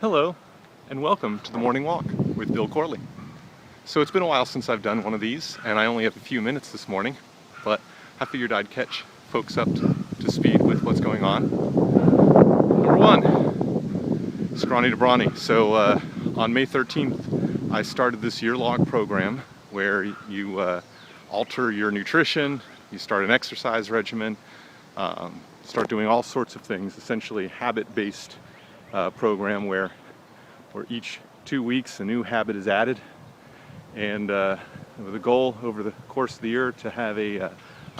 Hello, and welcome to the Morning Walk with Bill Corley. So it's been a while since I've done one of these, and I only have a few minutes this morning, but I figured I'd catch folks up to speed with what's going on. Number one, scrawny to brawny. So on May 13th, I started this year-long program where you alter your nutrition, you start an exercise regimen, start doing all sorts of things, essentially habit-based program where each 2 weeks a new habit is added, and with a goal over the course of the year to have a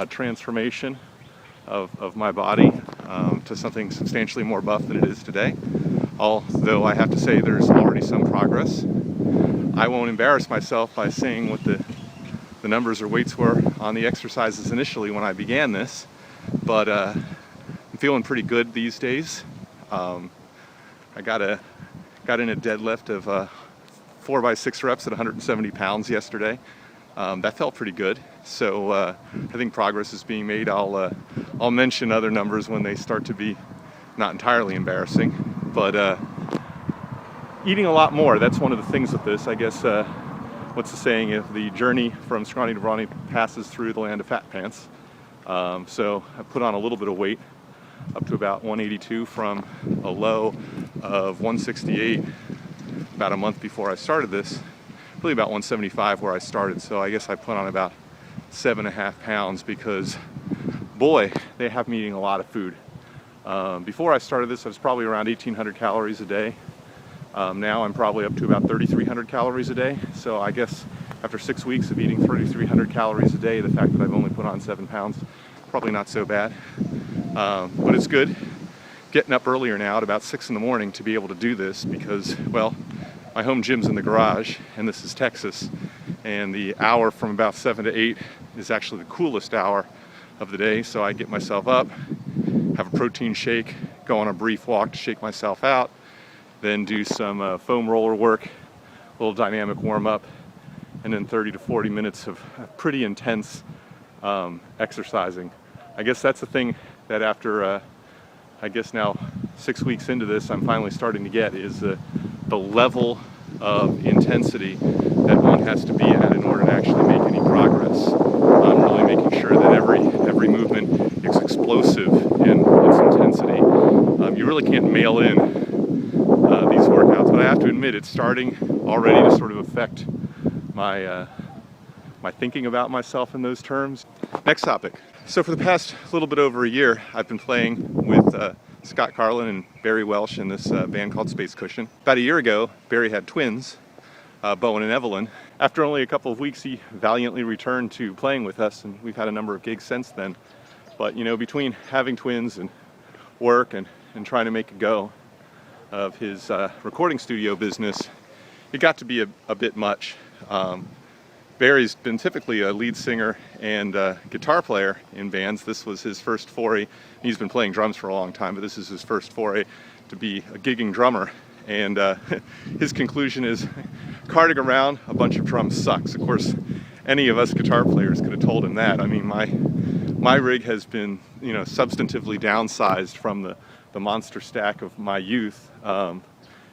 transformation of my body to something substantially more buff than it is today. Although I have to say there's already some progress. I won't embarrass myself by saying what the numbers or weights were on the exercises initially when I began this, but I'm feeling pretty good these days. I got in a deadlift of 4x6 reps at 170 pounds yesterday. That felt pretty good. So I think progress is being made. I'll mention other numbers when they start to be not entirely embarrassing. But eating a lot more, that's one of the things with this. I guess, what's the saying? If the journey from scrawny to brawny passes through the land of fat pants. So I put on a little bit of weight, up to about 182 from a low of 168 about a month before I started this, really about 175 where I started. So I guess I put on about 7.5 pounds because, boy, they have me eating a lot of food. Before I started this, I was probably around 1,800 calories a day. Now I'm probably up to about 3,300 calories a day. So I guess after 6 weeks of eating 3,300 calories a day, the fact that I've only put on 7 pounds, probably not so bad. But it's good getting up earlier now at about 6 in the morning to be able to do this because, well, my home gym's in the garage and this is Texas, and the hour from about 7 to 8 is actually the coolest hour of the day. So I get myself up, have a protein shake, go on a brief walk to shake myself out, then do some foam roller work, a little dynamic warm up, and then 30 to 40 minutes of pretty intense exercising. I guess that's the thing that after, I guess now 6 weeks into this, I'm finally starting to get is the level of intensity that one has to be at in order to actually make any progress. I'm really making sure that every movement is explosive in its intensity. You really can't mail in these workouts, but I have to admit it's starting already to sort of affect my thinking about myself in those terms. Next topic. So for the past little bit over a year, I've been playing with Scott Carlin and Barry Welsh in this band called Space Cushion. About a year ago, Barry had twins, Bowen and Evelyn. After only a couple of weeks, he valiantly returned to playing with us, and we've had a number of gigs since then. But, you know, between having twins and work and trying to make a go of his recording studio business, it got to be a bit much. Barry's been typically a lead singer and guitar player in bands. This was his first foray. He's been playing drums for a long time, but this is his first foray to be a gigging drummer. And his conclusion is, carting around a bunch of drums sucks. Of course, any of us guitar players could have told him that. I mean, my rig has been, you know, substantively downsized from the monster stack of my youth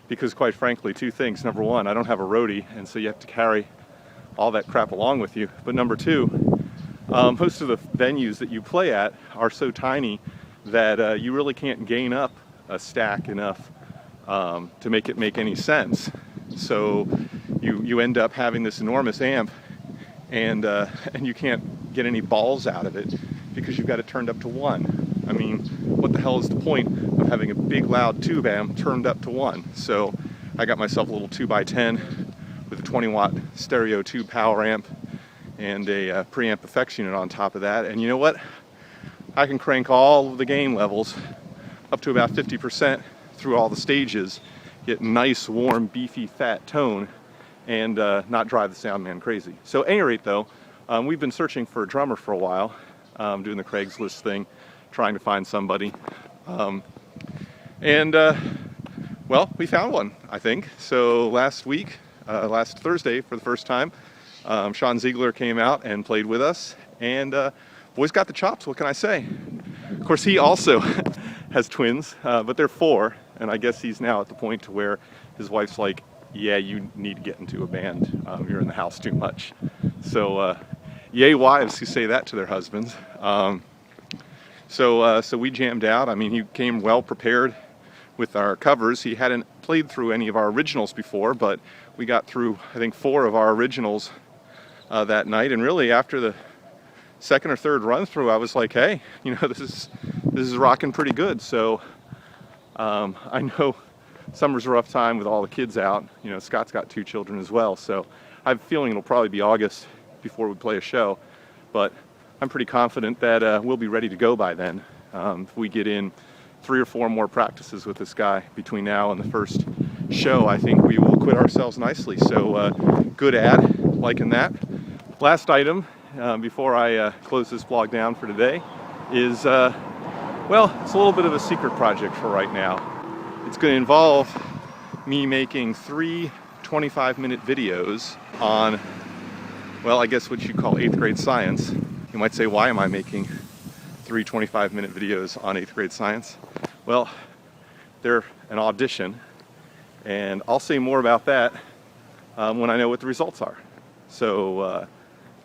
because, quite frankly, two things. Number one, I don't have a roadie, and so you have to carry all that crap along with you. But number two, most of the venues that you play at are so tiny that you really can't gain up a stack enough to make it make any sense. So you end up having this enormous amp, and you can't get any balls out of it because you've got it turned up to 1. I mean, what the hell is the point of having a big loud tube amp turned up to 1? So I got myself a little 2x10 with a 20-watt stereo tube power amp and a preamp effects unit on top of that. And you know what? I can crank all of the gain levels up to about 50% through all the stages, get nice, warm, beefy, fat tone, and not drive the sound man crazy. So at any rate, though, we've been searching for a drummer for a while, doing the Craigslist thing, trying to find somebody. Well, we found one, I think. So last Thursday, for the first time, Sean Ziegler came out and played with us, and boy's got the chops, what can I say? Of course, he also has twins, but they're 4. and I guess he's now at the point to where his wife's like, yeah, you need to get into a band. You're in the house too much. So yay wives who say that to their husbands. So we jammed out. I mean, he came well prepared with our covers. He hadn't played through any of our originals before, but we got through, I think, 4 of our originals that night. And really, after the second or third run through, I was like, hey, you know, this is rocking pretty good. So I know summer's a rough time with all the kids out. You know, Scott's got 2 children as well, so I have a feeling it'll probably be August before we play a show, but I'm pretty confident that we'll be ready to go by then. If we get in 3 or 4 more practices with this guy between now and the first show, I think we will acquit ourselves nicely. So good ad, liking that. Last item before I close this vlog down for today is, well, it's a little bit of a secret project for right now. It's going to involve me making 3 25-minute videos on, well, I guess what you call 8th grade science. You might say, why am I making 3 25-minute videos on 8th grade science? Well, they're an audition, and I'll say more about that when I know what the results are. So,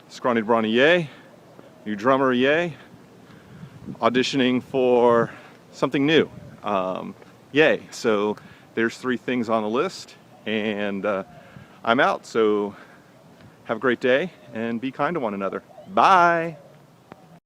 scrawny brawny yay, new drummer yay, auditioning for something new yay. So there's 3 things on the list, and I'm out. So have a great day and be kind to one another. Bye.